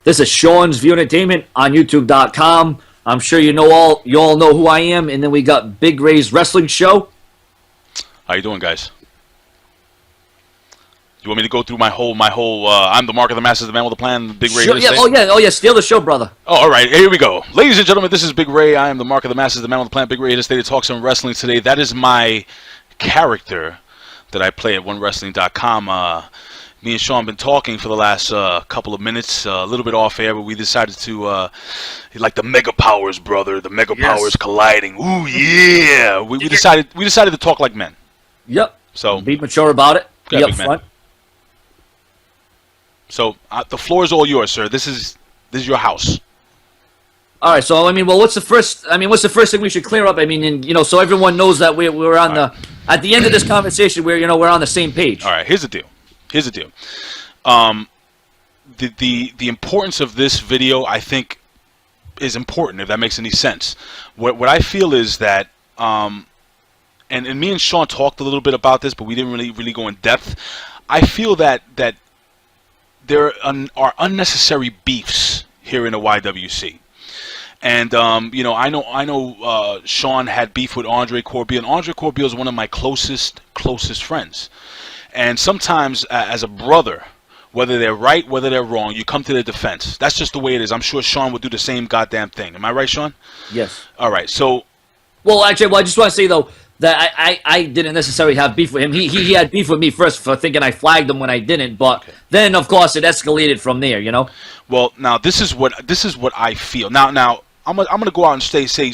This is Sean's View Entertainment on YouTube.com. I'm sure you all know who I am. And then we got Big Ray's Wrestling Show. How you doing, guys? You want me to go through my whole I'm the Mark of the Masses, the man with a plan, Big Ray? Sure, yeah, oh yeah, steal the show, brother. Oh, all right, here we go. Ladies and gentlemen, this is Big Ray. I am the Mark of the Masses, the man with a plan, Big Ray, here to stay to talk some wrestling today. That is my character that I play at 1WRESTLING.com. Me and Sean have been talking for the last couple of minutes, a little bit off air, but we decided to, like the Mega Powers, brother, the Mega Powers colliding. Ooh, yeah! We decided to talk like men. Yep. So be mature about it. Be up front. So the floor is all yours, sir. This is your house. All right. So I mean, well, what's the first thing we should clear up? I mean, and, so everyone knows that we're on at the end of this conversation, we're on the same page. All right. Here's the deal. The importance of this video, I think, is important. If that makes any sense. What I feel is that and me and Sean talked a little bit about this, but we didn't really go in depth. I feel that there are unnecessary beefs here in the YWC. And I know Sean had beef with Andre Corbeil, and Andre Corbeil is one of my closest friends. And sometimes, as a brother, whether they're right, whether they're wrong, you come to their defense. That's just the way it is. I'm sure Sean would do the same goddamn thing. Am I right, Sean? Yes. All right. So, well, actually, I just want to say though that I didn't necessarily have beef with him. He had beef with me first for thinking I flagged him when I didn't. But then, of course, it escalated from there. Well, now this is what I feel. Now I'm gonna go out and say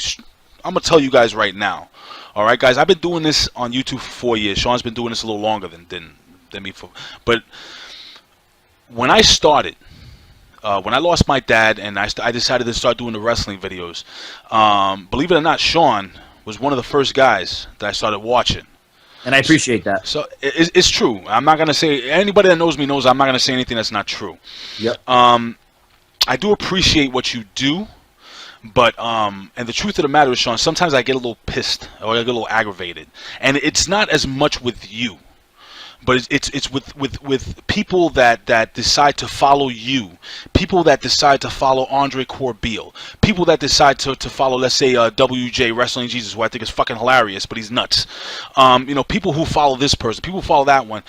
I'm gonna tell you guys right now. All right, guys, I've been doing this on YouTube for 4 years. Sean's been doing this a little longer than me. But when I started, when I lost my dad and I decided to start doing the wrestling videos, believe it or not, Sean was one of the first guys that I started watching. And I appreciate that. So it's true. I'm not going to say, anybody that knows me knows I'm not going to say anything that's not true. Yep. I do appreciate what you do. But and the truth of the matter is, Sean, sometimes I get a little pissed or I get a little aggravated, and it's not as much with you, but it's with people that decide to follow you, people that decide to follow Andre Corbeil, people that decide to follow, let's say, WJ Wrestling Jesus, who I think is fucking hilarious, but he's nuts. People who follow this person, people who follow that one.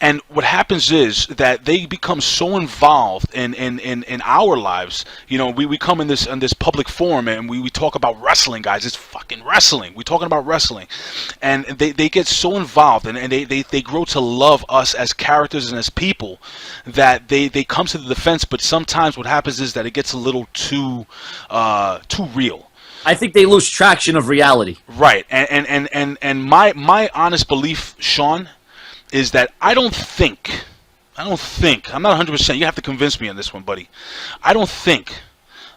And what happens is that they become so involved in our lives. We come in this public forum and we talk about wrestling, guys. It's fucking wrestling. We're talking about wrestling. And they get so involved and they grow to love us as characters and as people that they come to the defense. But sometimes what happens is that it gets a little too real. I think they lose traction of reality. Right. And my honest belief, Sean, is that I don't think, I'm not 100%, you have to convince me on this one, buddy. I don't think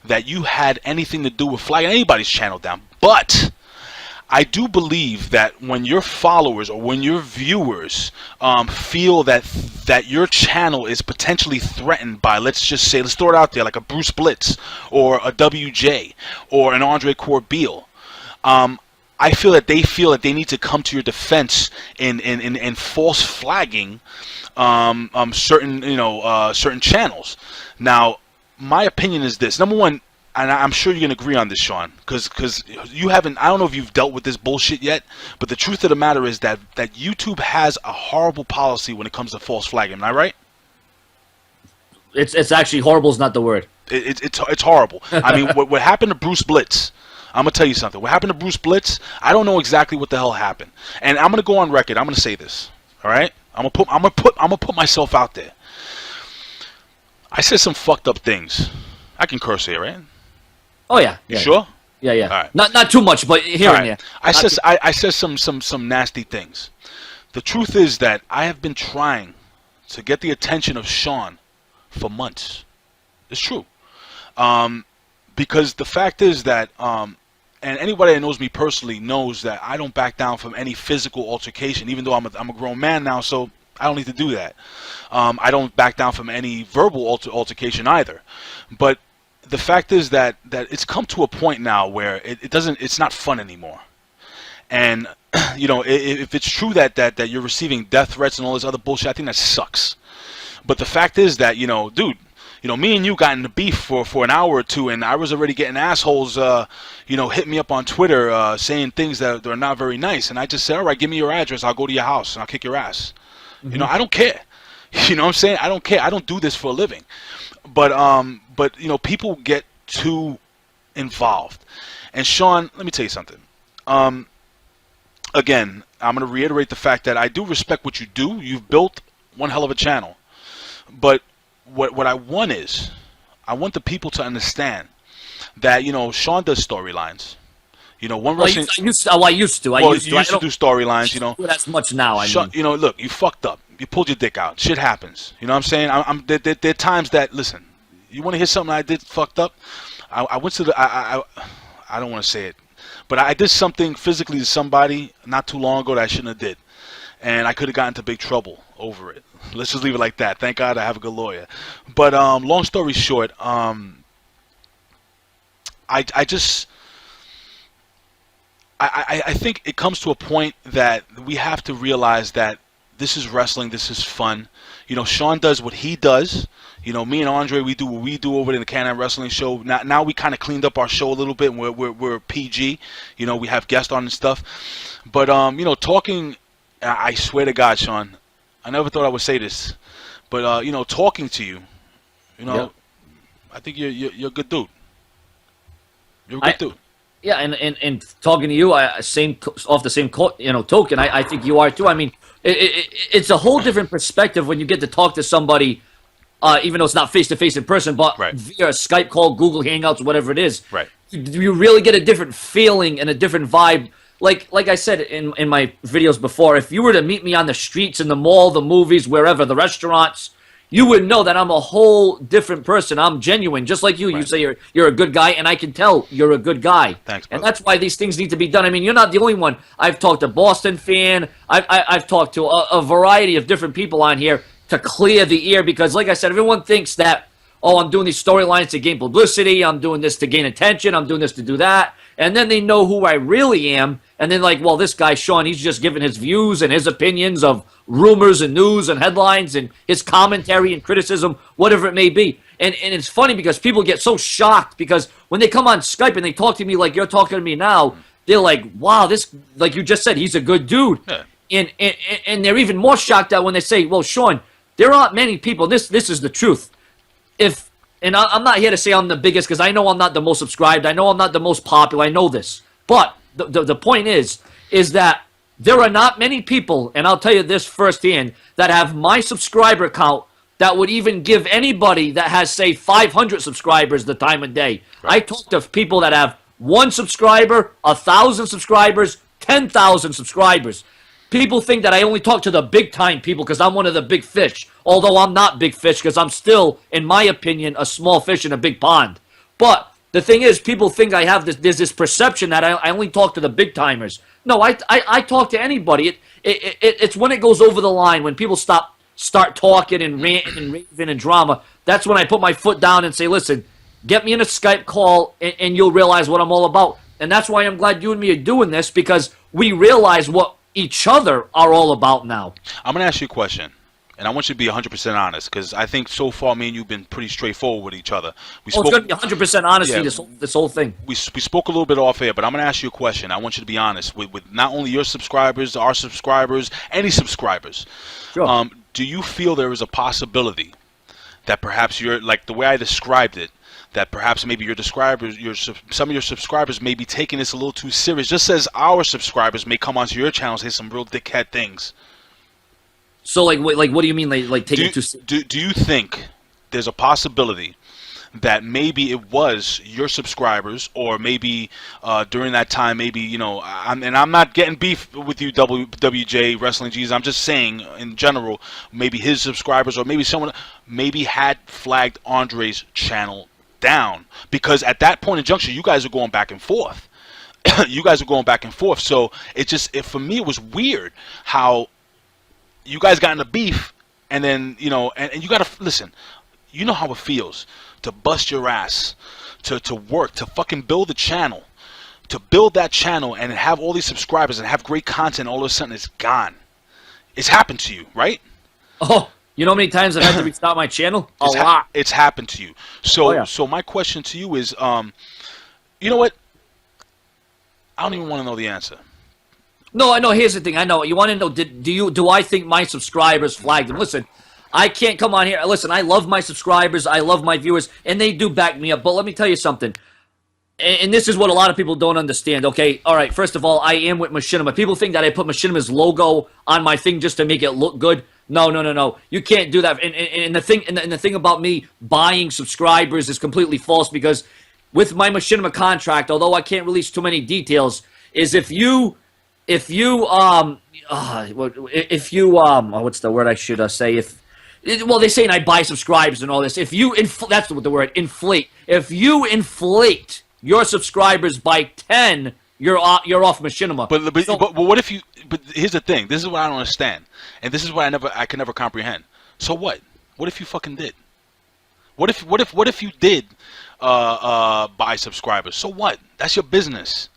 that you had anything to do with flagging anybody's channel down, but I do believe that when your followers or when your viewers feel that your channel is potentially threatened by, let's throw it out there, like a Bruce Blitz or a WJ or an Andre Corbeil, I feel that they need to come to your defense in false flagging certain channels. Now, my opinion is this. Number one, and I'm sure you're gonna agree on this, Sean, because you haven't. I don't know if you've dealt with this bullshit yet, but the truth of the matter is that YouTube has a horrible policy when it comes to false flagging. Am I right? It's actually horrible is not the word. It's horrible. I mean, what happened to Bruce Blitz? I'm gonna tell you something. What happened to Bruce Blitz? I don't know exactly what the hell happened, and I'm gonna go on record. I'm gonna say this. All right? I'm gonna put myself out there. I said some fucked up things. I can curse here, right? Oh yeah. You sure? Yeah. All right. Not too much, but here and there. I said some nasty things. The truth is that I have been trying to get the attention of Sean for months. It's true. Because the fact is that and anybody that knows me personally knows that I don't back down from any physical altercation, even though I'm a grown man now, so I don't need to do that. I don't back down from any verbal altercation either. But the fact is that it's come to a point now where it's not fun anymore. And if it's true that you're receiving death threats and all this other bullshit, I think that sucks. But the fact is that dude, me and you got into beef for an hour or two, and I was already getting assholes, hit me up on Twitter saying things that are not very nice, and I just said, all right, give me your address, I'll go to your house and I'll kick your ass. I don't care. You know what I'm saying? I don't care. I don't do this for a living. But people get too involved. And Sean, let me tell you something. Again, I'm going to reiterate the fact that I do respect what you do. You've built one hell of a channel. But what I want is, I want the people to understand that, Sean does storylines. One wrestling. I used to. You used to do storylines. Do as much now. Sean, look, you fucked up. You pulled your dick out. Shit happens. You know what I'm saying? There are times that, listen, you want to hear something I did fucked up? I went to the. I don't want to say it, but I did something physically to somebody not too long ago that I shouldn't have did, and I could have gotten into big trouble over it. Let's just leave it like that. Thank God I have a good lawyer. But long story short, I think it comes to a point that we have to realize that this is wrestling. This is fun. Sean does what he does. Me and Andre, we do what we do over in the Can-Am Wrestling Show. Now we kind of cleaned up our show a little bit. And we're PG. We have guests on and stuff. But talking, I swear to God, Sean, I never thought I would say this, but talking to you, Yep. I think you're a good dude. You're a good dude. Yeah, and talking to you, off the same token, I think you are too. I mean, it's a whole different perspective when you get to talk to somebody, even though it's not face to face in person, but Right. via a Skype call, Google Hangouts, whatever it is. Right. You really get a different feeling and a different vibe. Like I said in my videos before, if you were to meet me on the streets, in the mall, the movies, wherever, the restaurants, you would know that I'm a whole different person. I'm genuine, just like you. Right. You say you're a good guy, and I can tell you're a good guy. Thanks, brother. And that's why these things need to be done. I mean, you're not the only one. I've talked to Boston Fan. I've talked to a variety of different people on here to clear the air because, like I said, everyone thinks that, oh, I'm doing these storylines to gain publicity. I'm doing this to gain attention. I'm doing this to do that. And then they know who I really am. And then like, well, this guy, Sean, he's just giving his views and his opinions of rumors and news and headlines and his commentary and criticism, whatever it may be. And it's funny because people get so shocked because when they come on Skype and they talk to me like you're talking to me now, they're like, wow, this, like you just said, he's a good dude. Yeah. And they're even more shocked out when they say, well, Sean, there aren't many people. This is the truth. And I'm not here to say I'm the biggest because I know I'm not the most subscribed. I know I'm not the most popular. I know this. But the point is that there are not many people, and I'll tell you this firsthand, that have my subscriber count that would even give anybody that has, say, 500 subscribers the time of day. Right. I talk to people that have 1 subscriber, 1,000 subscribers, 10,000 subscribers. People think that I only talk to the big-time people because I'm one of the big fish, although I'm not big fish because I'm still, in my opinion, a small fish in a big pond. But the thing is, people think I have this. There's this perception that I only talk to the big-timers. No, I talk to anybody. It's when it goes over the line, when people start talking and ranting and raving and drama, that's when I put my foot down and say, listen, get me in a Skype call and you'll realize what I'm all about. And that's why I'm glad you and me are doing this because we realize what each other are all about now. I'm going to ask you a question, and I want you to be 100% honest, because I think so far me and you have been pretty straightforward with each other. It's going to be 100% honesty, this whole thing. We spoke a little bit off air, but I'm going to ask you a question. I want you to be honest with not only your subscribers, our subscribers, any subscribers. Sure. Do you feel there is a possibility that perhaps you're, like the way I described it, that perhaps maybe some of your subscribers may be taking this a little too serious, just as our subscribers may come onto your channel and say some real dickhead things? So, like what do you mean, like taking it too serious? Do you think there's a possibility that maybe it was your subscribers, or maybe during that time, maybe, I'm not getting beef with you, WJ Wrestling G's. I'm just saying in general, maybe his subscribers or maybe someone maybe had flagged Andre's channel down, because at that point in junction, you guys are going back and forth. So for me, it was weird how you guys got into beef, and then and you gotta listen. You know how it feels to bust your ass, to work, to fucking build a channel, to build that channel and have all these subscribers and have great content. All of a sudden, it's gone. It's happened to you, right? Oh, You know how many times I've had to restart my channel? A It's lot. it's happened to you. So Oh, yeah. so my question to you is, you know what? I don't even want to know the answer. No, I know. Here's the thing. I know. You want to know, do I think my subscribers flagged them? Listen, I can't come on here. Listen, I love my subscribers. I love my viewers, and they do back me up. But let me tell you something. And this is what a lot of people don't understand, okay? All right, first of all, I am with Machinima. People think that I put Machinima's logo on my thing just to make it look good. No, no, no, no. You can't do that. And the thing about me buying subscribers is completely false, because with my Machinima contract, although I can't release too many details, is if you what's the word I should say? Well, they're saying I buy subscribers and all this. If you that's what the word, inflate. If you inflate your subscribers by 10, you're off Machinima. But what if you? But here's the thing. This is what I don't understand, and this is what I can never comprehend. So what? What if you fucking did? What if you did buy subscribers? So what? That's your business.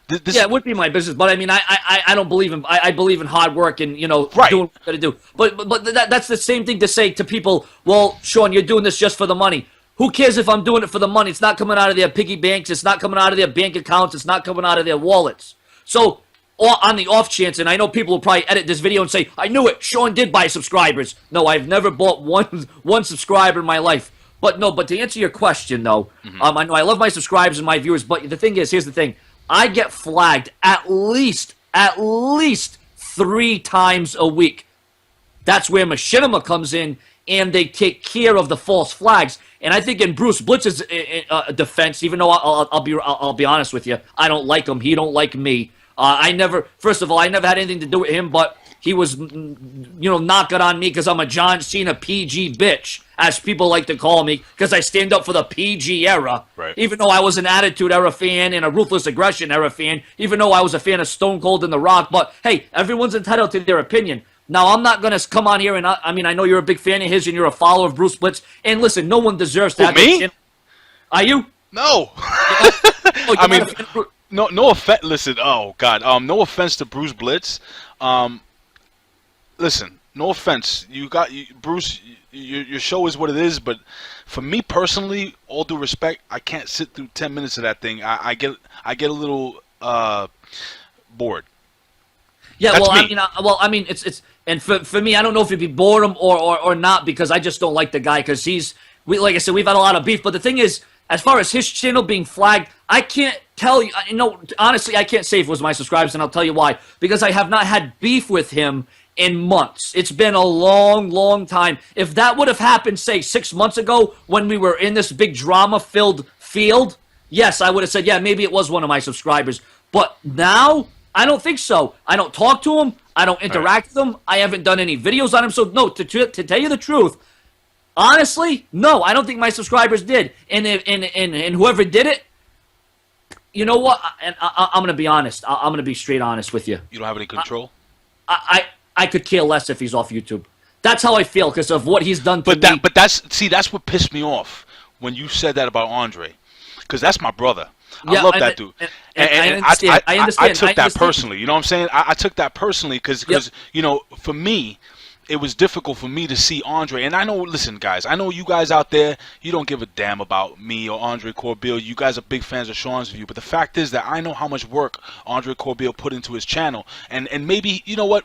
Yeah, it would be my business, but I mean, I don't believe in. I believe in hard work and Right. doing what you got to do. But that's the same thing to say to people. Well, Sean, you're doing this just for the money. Who cares if I'm doing it for the money? It's not coming out of their piggy banks. It's not coming out of their bank accounts. It's not coming out of their wallets. So, on the off chance, and I know people will probably edit this video and say, I knew it, Sean did buy subscribers. No, I've never bought one subscriber in my life. But no, but to answer your question, though, I know I love my subscribers and my viewers, but the thing is, here's the thing. I get flagged at least 3 times a week. That's where Machinima comes in, and they take care of the false flags. And I think in Bruce Blitz's defense, even though I'll be honest with you, I don't like him. He don't like me. First of all, I never had anything to do with him, but he was, knocking on me because I'm a John Cena PG bitch, as people like to call me, because I stand up for the PG era. Right. Even though I was an Attitude Era fan and a Ruthless Aggression Era fan, even though I was a fan of Stone Cold and The Rock, but hey, everyone's entitled to their opinion. Now, I'm not going to come on here and, I know you're a big fan of his and you're a follower of Bruce Blitz, and listen, no one deserves to have me? their Are you? No. Oh, I mean, no offense. Listen, oh God, no offense to Bruce Blitz. Listen, no offense. Bruce. Your show is what it is, but for me personally, all due respect, I can't sit through 10 minutes of that thing. I get a little bored. Yeah, That's well, me. it's and for me, I don't know if it'd be boredom or not, because I just don't like the guy, because like I said, we've had a lot of beef. But the thing is, as far as his channel being flagged, I can't tell you. Honestly, I can't say if it was my subscribers, and I'll tell you why. Because I have not had beef with him in months. It's been a long, long time. If that would have happened, say, 6 months ago, when we were in this big drama-filled field, yes, I would have said, yeah, maybe it was one of my subscribers. But now, I don't think so. I don't talk to him. I don't interact with him. I haven't done any videos on him. So, no, to tell you the truth, honestly, no, I don't think my subscribers did. And whoever did it, you know what? And I'm going to be honest. I'm going to be straight honest with you. You don't have any control? I could care less if he's off YouTube. That's how I feel because of what he's done to me. But that's what pissed me off when you said that about Andre, because that's my brother. I love that dude. And I understand. I took that personally. You know what I'm saying? I took that personally because for me, it was difficult for me to see Andre. And I know, listen, guys, I know you guys out there, you don't give a damn about me or Andre Corbeil. You guys are big fans of Seanzviewent. But the fact is that I know how much work Andre Corbeil put into his channel. And maybe, you know what?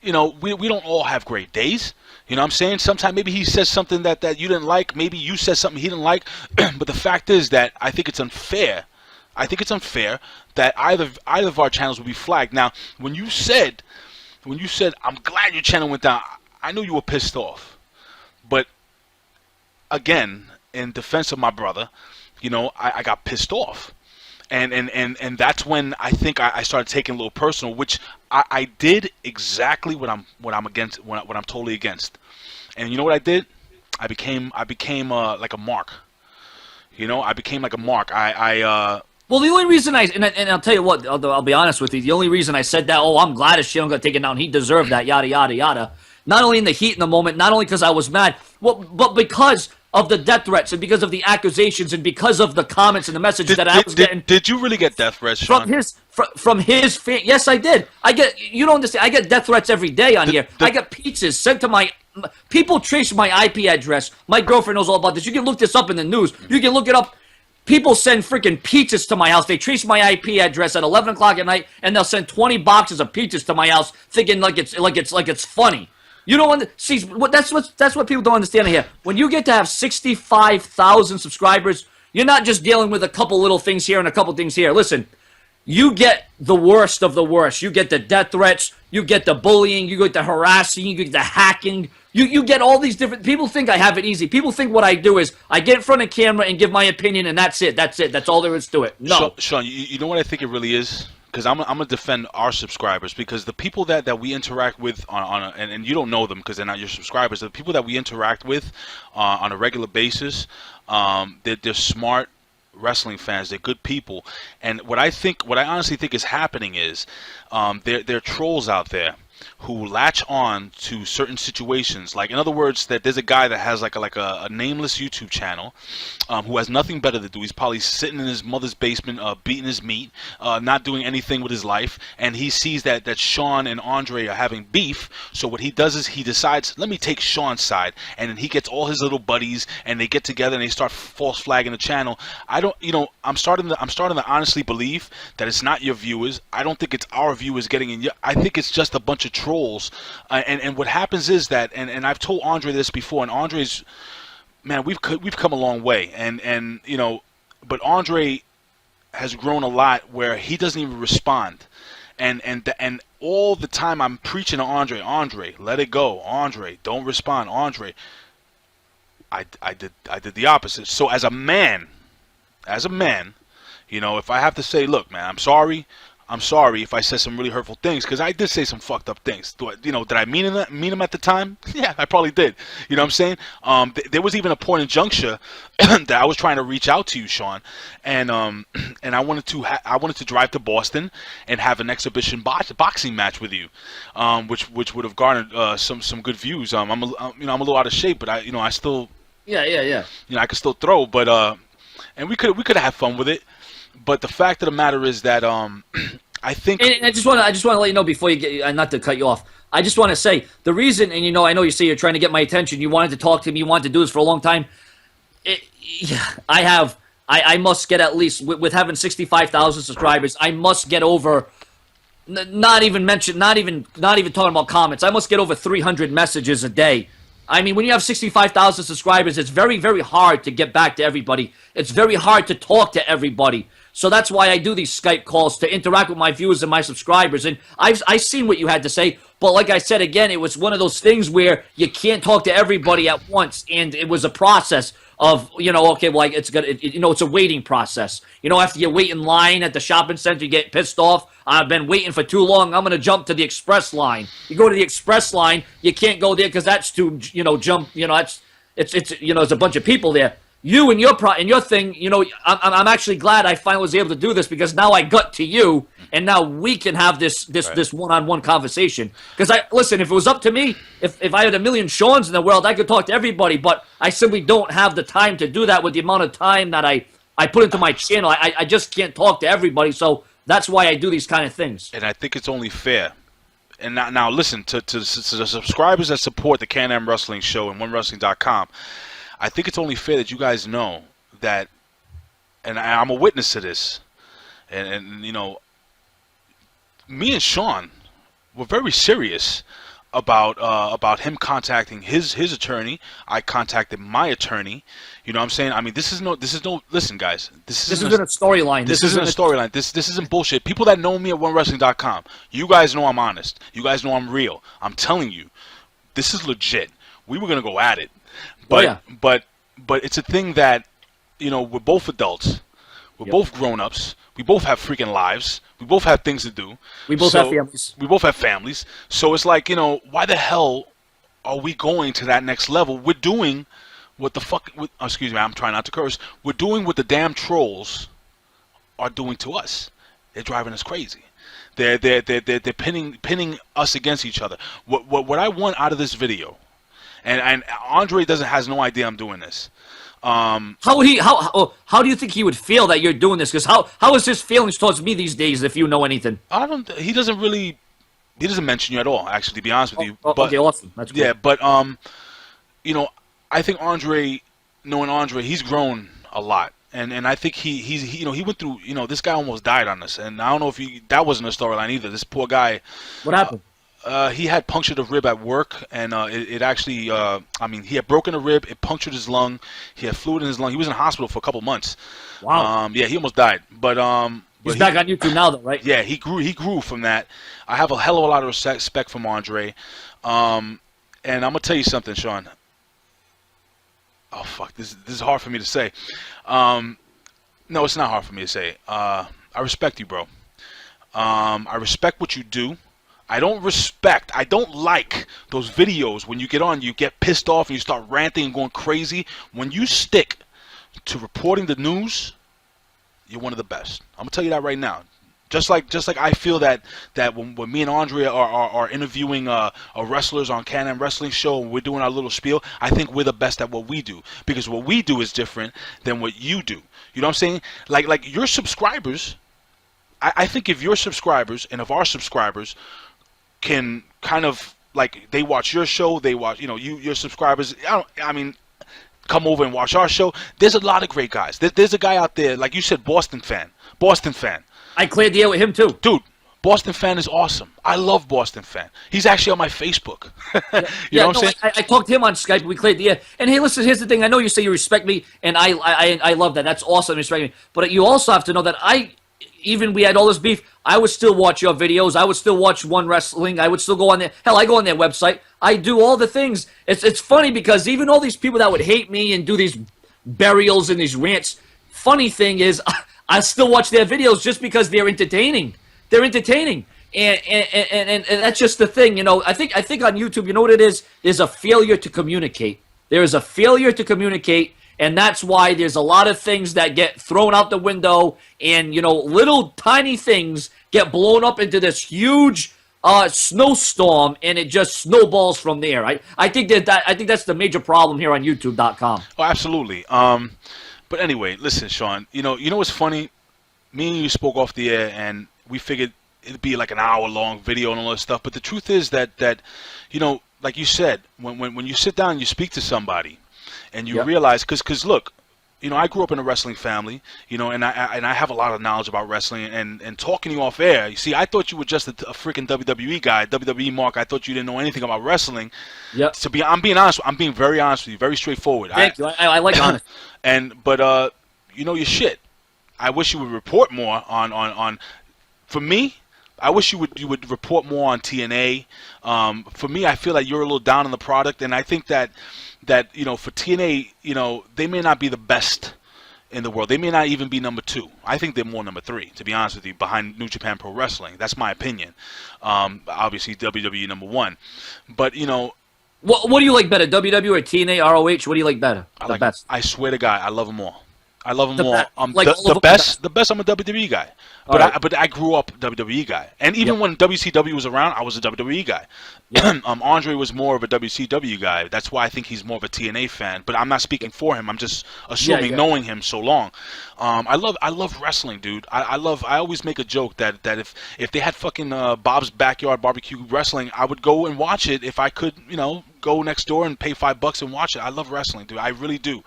We don't all have great days. You know what I'm saying? Sometimes maybe he says something that you didn't like. Maybe you said something he didn't like. But the fact is that I think it's unfair. I think it's unfair that either of our channels will be flagged. Now, when you said, I'm glad your channel went down, I knew you were pissed off. But, again, in defense of my brother, I got pissed off. And that's when I think I started taking a little personal, which I did exactly what I'm against, what I'm totally against. And you know what I did? I became like a mark. I became like a mark. Well, the only reason and I'll tell you what, I'll be honest with you, the only reason I said that, I'm glad his channel got taken down, he deserved that, yada, yada, yada. Not only in the heat in the moment, not only because I was mad, but because of the death threats and because of the accusations and because of the comments and the messages that I was getting. Did you really get death threats, Sean? From his fan? Yes, I did. You don't understand. I get death threats every day on here. I get pizzas sent to my People trace my IP address. My girlfriend knows all about this. You can look this up in the news. You can look it up. People send freaking pizzas to my house. They trace my IP address at 11 o'clock at night, and they'll send 20 boxes of pizzas to my house, thinking like it's funny. You don't see that's what people don't understand here. When you get to have 65,000 subscribers, you're not just dealing with a couple little things here and a couple things here. Listen, you get the worst of the worst. You get the death threats. You get the bullying. You get the harassing. You get the hacking. You get all these different... People think I have it easy. People think what I do is I get in front of camera and give my opinion, and that's it. That's it. That's all there is to it. No. Sean, you know what I think it really is? Because I'm going to defend our subscribers, because the people that we interact with and you don't know them because they're not your subscribers, the people that we interact with on a regular basis, they're smart wrestling fans. They're good people. And what I honestly think is happening is there are trolls out there who latch on to certain situations. Like, in other words, that there's a guy that has like a nameless YouTube channel who has nothing better to do. He's probably sitting in his mother's basement beating his meat, not doing anything with his life, and he sees that Sean and Andre are having beef. So what he does is he decides, let me take Sean's side, and then he gets all his little buddies and they get together and they start false flagging the channel. I'm starting to honestly believe that it's not your viewers. I don't think it's our viewers getting in. I think it's just a bunch of trolls, and what happens is that, and I've told Andre this before, and Andre's, man, we've come a long way, and but Andre has grown a lot where he doesn't even respond, and all the time I'm preaching to Andre, let it go, Andre, don't respond, Andre. I did the opposite. So as a man, if I have to say, look, man, I'm sorry if I said some really hurtful things, because I did say some fucked up things. Did I mean them at the time? Yeah, I probably did. You know what I'm saying? There was even a point in juncture that I was trying to reach out to you, Sean, and I wanted to drive to Boston and have an exhibition boxing match with you, which would have garnered some good views. I'm a little out of shape, but I still I could still throw, but and we could have fun with it. But the fact of the matter is that I think, and I just want to let you know before you get, not to cut you off. I just want to say the reason, and I know you say you're trying to get my attention. You wanted to talk to me. You wanted to do this for a long time. I must get at least with having 65,000 subscribers. I must get over. Not even talking about comments. I must get over 300 messages a day. I mean, when you have 65,000 subscribers, it's very, very hard to get back to everybody. It's very hard to talk to everybody. So that's why I do these Skype calls, to interact with my viewers and my subscribers. And I've seen what you had to say. But like I said, again, it was one of those things where you can't talk to everybody at once. And it was a process of, okay, well, it's a waiting process. After you wait in line at the shopping center, you get pissed off. I've been waiting for too long. I'm going to jump to the express line. You go to the express line, you can't go there because that's too, jump, there's a bunch of people there. You and your thing, I'm actually glad I finally was able to do this, because now I got to you, and now we can have this one-on-one conversation. Because listen, if it was up to me, if I had a million Seans in the world, I could talk to everybody, but I simply don't have the time to do that with the amount of time that I put into my channel. I just can't talk to everybody, so that's why I do these kind of things. And I think it's only fair. And now listen, to the subscribers that support the Can-Am Wrestling Show and 1WRESTLING.com, I think it's only fair that you guys know that, and I'm a witness to this, and me and Sean were very serious about him contacting his attorney. I contacted my attorney. You know what I'm saying? I mean, this is no. Listen, guys. This isn't a storyline. This isn't a storyline. This isn't bullshit. People that know me at 1WRESTLING.com, you guys know I'm honest. You guys know I'm real. I'm telling you, this is legit. We were gonna go at it. But it's a thing that, we're both adults. We're both grown-ups. We both have freaking lives. We both have things to do. We both have families. We both have families. So it's like, why the hell are we going to that next level? We're doing what the fuck... excuse me, I'm trying not to curse. We're doing what the damn trolls are doing to us. They're driving us crazy. They're pinning us against each other. What I want out of this video... And Andre has no idea I'm doing this. How do you think he would feel that you're doing this? Because how is his feelings towards me these days, if you know anything? He doesn't really He doesn't mention you at all, actually, to be honest with you. Oh, But okay, awesome. That's great. yeah, but you know, I think Andre, knowing Andre, he's grown a lot. And I think he went through, this guy almost died on us. And I don't know if that wasn't a storyline either. This poor guy. What happened? He had punctured a rib at work, and it actually, he had broken a rib. It punctured his lung. He had fluid in his lung. He was in the hospital for a couple months. Wow. Yeah, he almost died. But He's back on YouTube now, though, right? yeah, he grew from that. I have a hell of a lot of respect from Andre. And I'm gonna tell you something, Sean. Oh fuck, this is hard for me to say. No, it's not hard for me to say. I respect you, bro. I respect what you do. I don't like those videos when you get on, you get pissed off and you start ranting and going crazy. When you stick to reporting the news, you're one of the best. I'm gonna tell you that right now. Just like I feel that when me and Andre are interviewing wrestlers on Can-Am Wrestling Show and we're doing our little spiel, I think we're the best at what we do, because what we do is different than what you do. You know what I'm saying? Like your subscribers, I think if your subscribers and if our subscribers can kind of, like, they watch your show, they watch, your subscribers, come over and watch our show. There's a lot of great guys. There's a guy out there, like you said, Boston fan. I cleared the air with him, too. Dude, Boston fan is awesome. I love Boston fan. He's actually on my Facebook. you know what I'm saying? I talked to him on Skype. We cleared the air. And hey, listen, here's the thing. I know you say you respect me, and I love that. That's awesome, respect me. But you also have to know that even we had all this beef, I would still watch your videos. I would still watch One Wrestling. I would still go on there. Hell, I go on their website. I do all the things. It's funny because even all these people that would hate me and do these burials and these rants, funny thing is I still watch their videos just because they're entertaining. They're entertaining. And that's just the thing, I think on YouTube, you know what it is? There's a failure to communicate. There is a failure to communicate. And that's why there's a lot of things that get thrown out the window, and little tiny things get blown up into this huge snowstorm, and it just snowballs from there. I think that's the major problem here on YouTube.com. Oh, absolutely. But anyway, listen, Sean. You know what's funny? Me and you spoke off the air, and we figured it'd be like an hour-long video and all that stuff. But the truth is that like you said, when you sit down and you speak to somebody, and you realize, because look, I grew up in a wrestling family, and I have a lot of knowledge about wrestling, and talking to you off air, you see, I thought you were just a freaking WWE guy, WWE mark. I thought you didn't know anything about wrestling. Yep. I'm being very honest with you, very straightforward. Thank you. I like honest. But your shit. I wish you would report more on. For me, I wish you would report more on TNA. For me, I feel like you're a little down on the product, and I think that for TNA, they may not be the best in the world. They may not even be number 2. I think they're more number 3, to be honest with you, behind New Japan Pro Wrestling. That's my opinion. Obviously, WWE number 1. But, What do you like better, WWE or TNA, ROH? What do you like better? The best. I swear to God, I love them all. I love them all. The best. I'm a WWE guy, but I grew up WWE guy, and even when WCW was around, I was a WWE guy. Yep. Andre was more of a WCW guy. That's why I think he's more of a TNA fan. But I'm not speaking for him. I'm just assuming, knowing him so long. I love wrestling, dude. I always make a joke that if they had fucking Bob's Backyard Barbecue Wrestling, I would go and watch it if I could, go next door and pay $5 and watch it. I love wrestling, dude. I really do.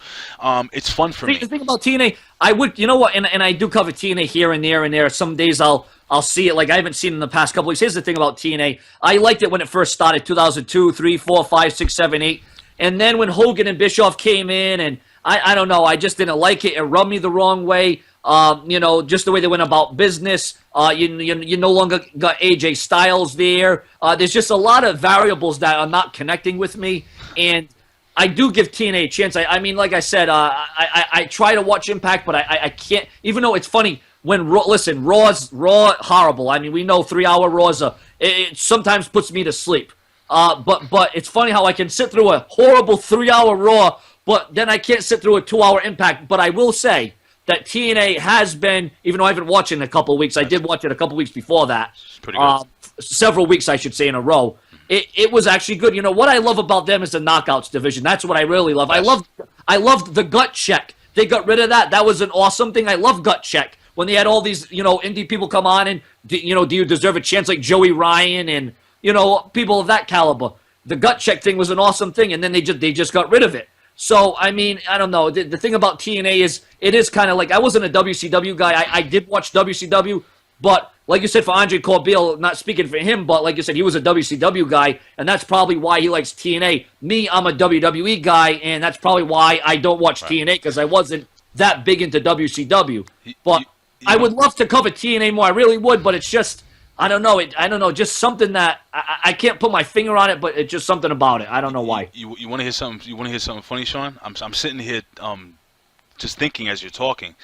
It's fun for me. The thing about TNA, I would, and I do cover TNA here and there. Some days I'll see it. Like, I haven't seen it in the past couple weeks. Here's the thing about TNA. I liked it when it first started, 2002, 3, 4, 5, 6, 7, 8. And then when Hogan and Bischoff came in, and I don't know, I just didn't like it. It rubbed me the wrong way. Just the way they went about business. You no longer got AJ Styles there. There's just a lot of variables that are not connecting with me. And I do give TNA a chance. I mean, like I said, I try to watch Impact, but I can't. Even though it's funny, when Raw horrible. I mean, we know 3-hour Raws, it sometimes puts me to sleep. But it's funny how I can sit through a horrible 3-hour Raw, but then I can't sit through a 2-hour Impact. But I will say that TNA has been, even though I haven't watched it in a couple of weeks, I did watch it a couple of weeks before that. Pretty good. Several weeks, I should say, in a row. It was actually good. What I love about them is the Knockouts division. That's what I really love. Yes. I loved the Gut Check. They got rid of that. That was an awesome thing. I love Gut Check. When they had all these, indie people come on and, do you deserve a chance, like Joey Ryan and people of that caliber. The gut check thing was an awesome thing, and then they just got rid of it. So, I mean, I don't know. The thing about TNA is it is kind of like, I wasn't a WCW guy. I did watch WCW, but like you said, for Andre Corbeil, not speaking for him, but like you said, he was a WCW guy, and that's probably why he likes TNA. Me, I'm a WWE guy, and that's probably why I don't watch TNA, because I wasn't that big into WCW. But I would love to cover TNA more. I really would, but it's just, I don't know, just something that I can't put my finger on it, but it's just something about it. I don't know why. You want to hear something? You want to hear something funny, Sean? I'm sitting here just thinking as you're talking,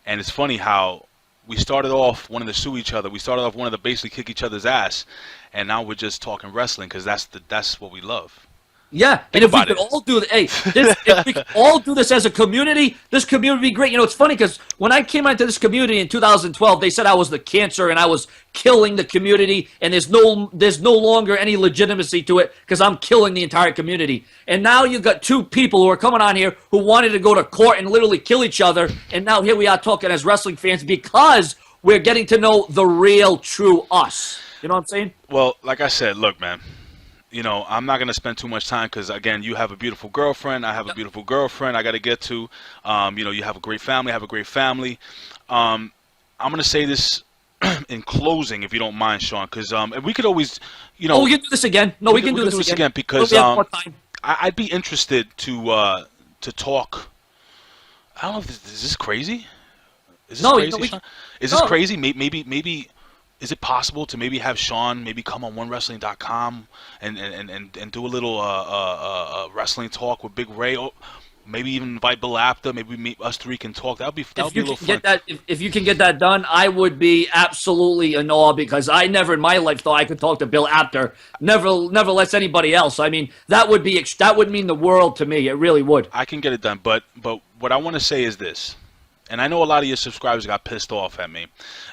and it's funny how we started off wanting to sue each other. We started off wanting to basically kick each other's ass, and now we're just talking wrestling because that's what we love. Yeah, and if we could all do if we could all do this as a community, this community would be great. It's funny because when I came into this community in 2012, they said I was the cancer and I was killing the community, and there's no longer any legitimacy to it because I'm killing the entire community. And now you've got two people who are coming on here who wanted to go to court and literally kill each other, and now here we are talking as wrestling fans because we're getting to know the real, true us. You know what I'm saying? Well, like I said, look, man. I'm not going to spend too much time because, again, you have a beautiful girlfriend. I have a beautiful girlfriend I got to get to. You have a great family. I have a great family. I'm going to say this in closing, if you don't mind, Sean, because we could always, Oh, we can do this again. No, we can do this again because I'd be interested to talk. I don't know if is this crazy? Is this crazy, Sean? Is this crazy? Maybe. Is it possible to maybe have Sean maybe come on 1WRESTLING.com and do a little wrestling talk with Big Ray? Or maybe even invite Bill Apter. Maybe us three can talk. That would be a little fun. If you can get that done, I would be absolutely in awe because I never in my life thought I could talk to Bill Apter. Never less anybody else. I mean, that would mean the world to me. It really would. I can get it done, but what I want to say is this. And I know a lot of your subscribers got pissed off at me.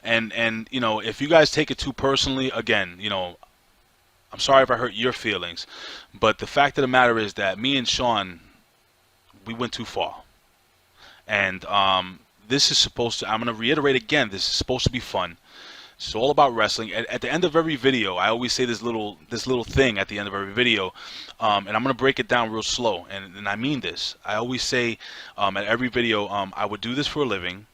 And if you guys take it too personally, again, I'm sorry if I hurt your feelings. But the fact of the matter is that me and Sean, we went too far. And this is supposed to, I'm going to reiterate again, this is supposed to be fun. It's all about wrestling. At the end of every video, I always say this little thing at the end of every video, and I'm going to break it down real slow, and I mean this. I always say at every video, I would do this for a living,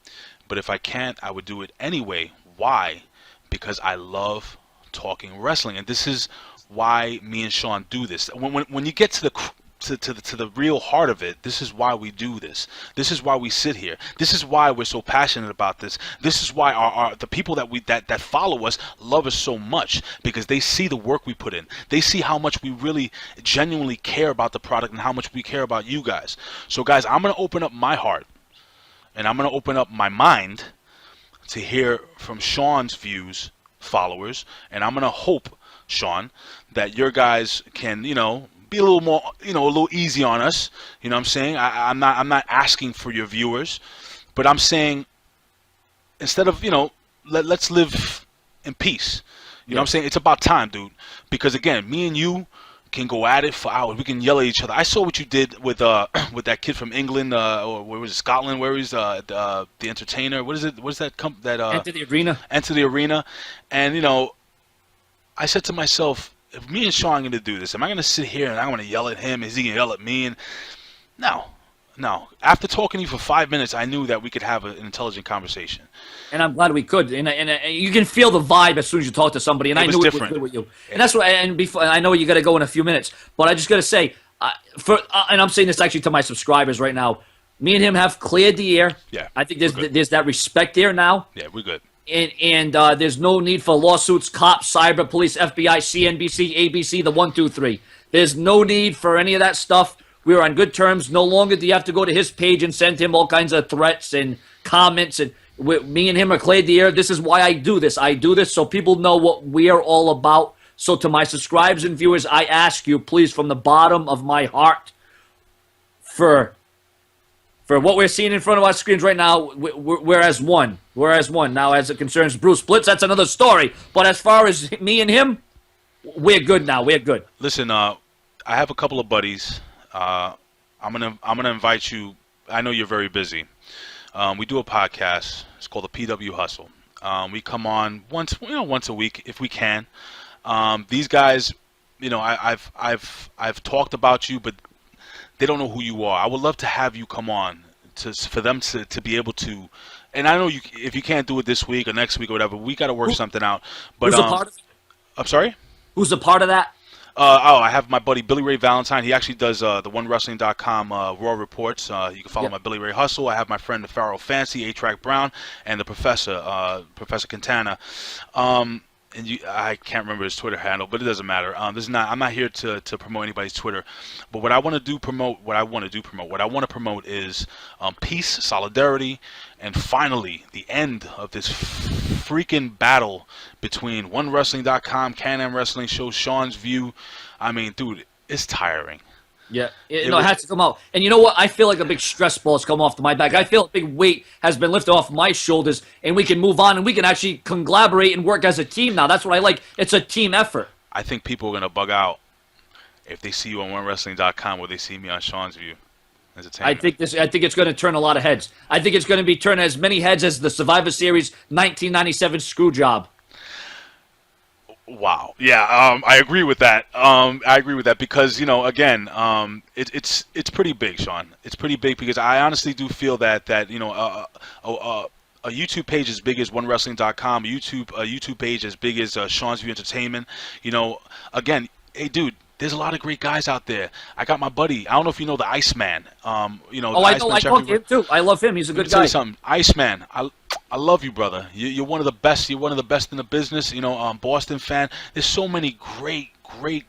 but if I can't, I would do it anyway. Why? Because I love talking wrestling, and this is why me and Sean do this. When you get to the real heart of it, this is why we do this. This is why we sit here. This is why we're so passionate about this. This is why the people that follow us love us so much, because they see the work we put in. They see how much we really genuinely care about the product and how much we care about you guys. So guys, I'm going to open up my heart and I'm going to open up my mind to hear from Sean's views, followers, and I'm going to hope, Sean, that your guys can, be a little more, a little easy on us. You know what I'm saying? I'm not asking for your viewers, but I'm saying instead of, let's live in peace. You know what I'm saying? It's about time, dude. Because again, me and you can go at it for hours. We can yell at each other. I saw what you did with that kid from England, or where was it, Scotland? Where is the entertainer? What is it? What's that? Enter the Arena. Enter the Arena. And I said to myself, if me and Sean are going to do this, am I going to sit here and I'm going to yell at him? Is he going to yell at me? And no. After talking to you for 5 minutes, I knew that we could have an intelligent conversation. And I'm glad we could. And you can feel the vibe as soon as you talk to somebody. And I knew it was good with you. And that's why. And before, I know you got to go in a few minutes, but I just got to say, and I'm saying this actually to my subscribers right now. Me and him have cleared the air. Yeah. I think there's that respect there now. Yeah, we're good. And there's no need for lawsuits, cops, cyber police, FBI, CNBC, ABC, the 1, 2, 3. There's no need for any of that stuff. We're on good terms. No longer do you have to go to his page and send him all kinds of threats and comments. And me and him are cleared the air. This is why I do this. I do this so people know what we are all about. So to my subscribers and viewers, I ask you, please, from the bottom of my heart, for what we're seeing in front of our screens right now, we're as one. We're as one. Now, as it concerns Bruce Blitz, that's another story. But as far as me and him, we're good now. We're good. Listen, I have a couple of buddies. I'm gonna invite you. I know you're very busy. We do a podcast. It's called the PW Hustle. We come on once a week if we can. These guys, you know, I've talked about you, but they don't know who you are. I would love to have you come on for them to be able to. And I know if you can't do it this week or next week or whatever, we got to work something out. But Who's a part of it? I'm sorry. Who's a part of that? I have my buddy Billy Ray Valentine. He actually does the 1WRESTLING.com Raw reports. You can follow my Billy Ray Hustle. I have my friend the Pharaoh Fancy, A-Track Brown, and the Professor, Professor Quintana. And I can't remember his Twitter handle, but it doesn't matter. I'm not here to promote anybody's Twitter, but what I want to promote is peace, solidarity, and finally the end of this freaking battle between 1WRESTLING.com, Can-Am Wrestling Show, Sean's View. I mean, dude, it's tiring. Yeah, it has to come out. And you know what? I feel like a big stress ball has come off my back. I feel a big weight has been lifted off my shoulders, and we can move on, and we can actually collaborate and work as a team now. That's what I like. It's a team effort. I think people are going to bug out if they see you on 1WRESTLING.com or they see me on Sean's View. I think it's going to turn a lot of heads. I think it's going to be turning as many heads as the Survivor Series 1997 screw job. Wow. Yeah, I agree with that. I agree with that because, you know, again, it's pretty big, Sean. It's pretty big because I honestly do feel that you know, a YouTube page as big as 1WRESTLING.com, a YouTube page as big as Sean's View Entertainment, you know, again, hey, dude, there's a lot of great guys out there. I got my buddy. I don't know if you know the Iceman. You know. Oh, I know. I talked to him too. I love him. He's a good guy. Tell you something, Iceman. I love you, brother. You're one of the best. You're one of the best in the business. You know, Boston fan. There's so many great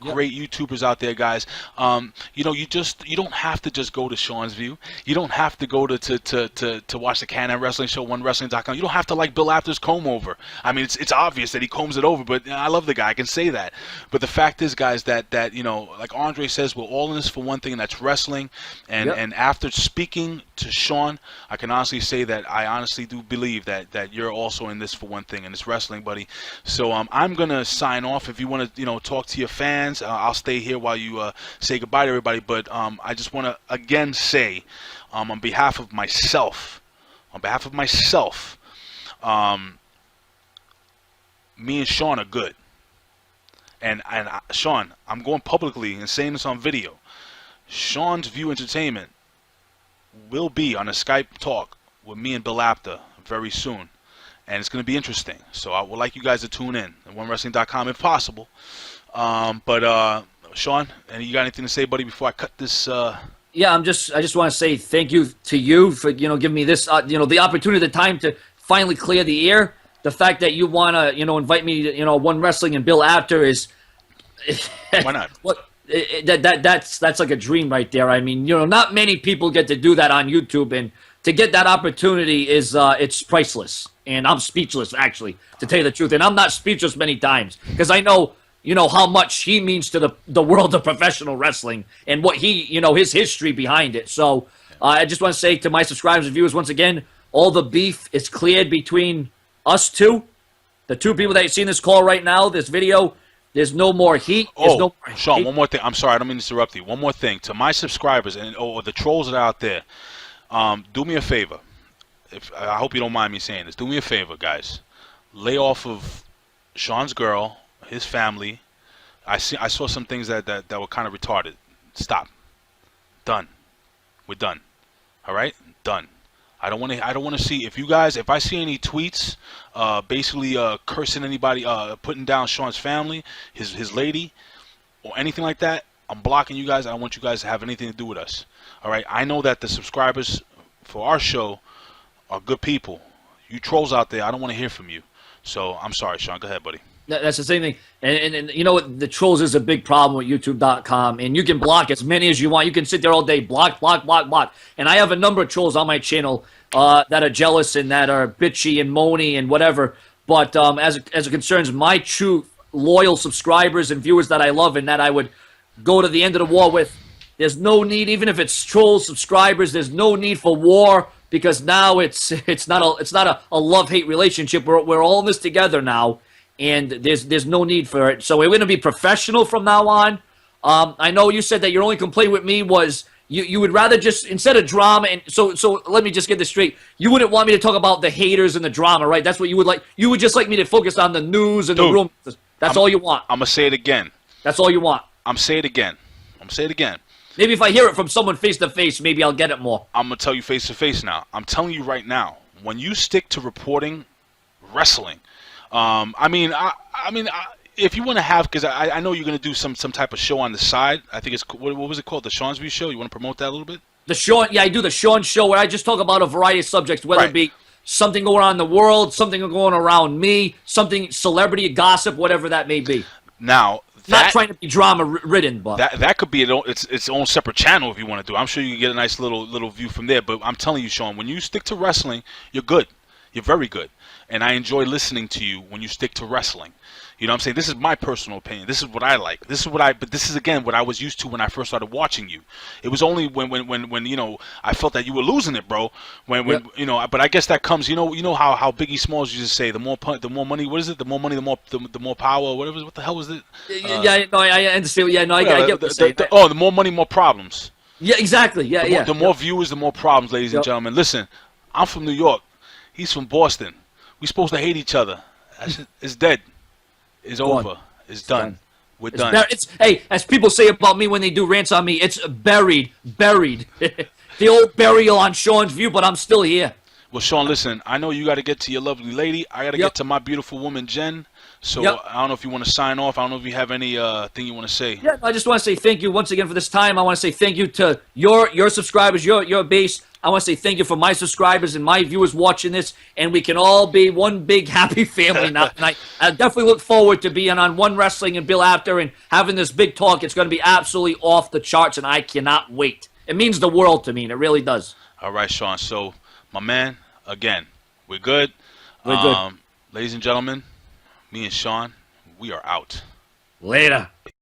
YouTubers out there, guys. You know, you don't have to just go to Sean's View. You don't have to go to watch the Can-Am Wrestling Show, 1WRESTLING.com. You don't have to like Bill Apter's comb over. I mean, it's obvious that he combs it over, but I love the guy. I can say that. But the fact is, guys, that you know, like Andre says, we're all in this for one thing, and that's wrestling. And after speaking to Sean, I can honestly say that I honestly do believe that you're also in this for one thing, and it's wrestling, buddy. So I'm gonna sign off. If you want to, you know, talk to your fans, I'll stay here while you say goodbye to everybody. But I just want to again say, on behalf of myself, me and Sean are good. And Sean, I'm going publicly and saying this on video. Sean's View Entertainment will be on a Skype talk with me and Bill Apter very soon, and it's going to be interesting. So I would like you guys to tune in at 1WRESTLING.com if possible. But Sean, you got anything to say, buddy, before I cut this? Yeah, I just want to say thank you to you for, you know, giving me this, you know, the opportunity, the time to finally clear the air. The fact that you want to, you know, invite me to, you know, One Wrestling and Bill Apter is why not? That's like a dream right there. I mean, you know, not many people get to do that on YouTube, and to get that opportunity is it's priceless. And I'm speechless, actually, to tell you the truth. And I'm not speechless many times because I know, you know, how much he means to the world of professional wrestling and what he, you know, his history behind it. So I just want to say to my subscribers and viewers, once again, all the beef is cleared between us two, the two people that you see in this call right now, this video. There's no more heat. Sean, one more thing. I'm sorry, I don't mean to interrupt you. One more thing. To my subscribers and the trolls that are out there, do me a favor. I hope you don't mind me saying this. Do me a favor, guys. Lay off of Sean's girl, his family. I saw some things that were kind of retarded. Stop. Done. We're done. All right? Done. I don't want to see if I see any tweets basically cursing anybody, putting down Sean's family, his lady, or anything like that. I'm blocking you guys. I don't want you guys to have anything to do with us. All right? I know that the subscribers for our show are good people. You trolls out there, I don't want to hear from you. So I'm sorry, Sean. Go ahead, buddy. That's the same thing. And you know what? The trolls is a big problem with YouTube.com. And you can block as many as you want. You can sit there all day, block. And I have a number of trolls on my channel that are jealous and that are bitchy and moany and whatever. But as it concerns my true loyal subscribers and viewers that I love and that I would go to the end of the war with, there's no need, even if it's trolls, subscribers, there's no need for war because now it's not a love-hate relationship. We're all in this together now. And there's no need for it. So we're going to be professional from now on. I know you said that your only complaint with me was you would rather just, instead of drama, and so let me just get this straight. You wouldn't want me to talk about the haters and the drama, right? That's what you would like. You would just like me to focus on the news and the rumors. That's all you want. I'm gonna say it again. That's all you want. I'm say it again. I'm gonna say it again. Maybe if I hear it from someone face to face, maybe I'll get it more. I'm gonna tell you face to face now. I'm telling you right now. When you stick to reporting wrestling, if you want to have, because I know you're gonna do some type of show on the side. I think it's what was it called? The Seanzviewent show. You want to promote that a little bit? The Sean, yeah, I do the Sean show where I just talk about a variety of subjects, whether it be something going on in the world, something going around me, something celebrity gossip, whatever that may be. Now, not trying to be drama ridden, but that could be its own separate channel if you want to do. I'm sure you can get a nice little view from there. But I'm telling you, Sean, when you stick to wrestling, you're good. You're very good, and I enjoy listening to you when you stick to wrestling. You know what I'm saying? This is my personal opinion. This is what I like. But this is again what I was used to when I first started watching you. It was only when you know, I felt that you were losing it, bro. When you know, but I guess that comes, you know how Biggie Smalls used to say, the more money, what is it? The more money, the more power, whatever. What the hell was it? Yeah, no, I understand. Yeah, no, I get what you're saying. The more money, more problems. Yeah, exactly. Yeah, the more viewers, the more problems, ladies and gentlemen. Listen, I'm from New York. He's from Boston. We're supposed to hate each other. It's dead. It's over. It's done. We're done. Hey, as people say about me when they do rants on me, it's buried. The old burial on Sean's View, but I'm still here. Well, Sean, listen, I know you got to get to your lovely lady. I got to get to my beautiful woman, Jen. So I don't know if you want to sign off. I don't know if you have any thing you want to say. Yeah, I just want to say thank you once again for this time. I want to say thank you to your subscribers, your base. I want to say thank you for my subscribers and my viewers watching this, and we can all be one big happy family now. And I definitely look forward to being on One Wrestling and Bill after and having this big talk. It's going to be absolutely off the charts, and I cannot wait. It means the world to me, and it really does. All right, Sean. So, my man, again, we're good. We're good. Ladies and gentlemen, me and Sean, we are out. Later.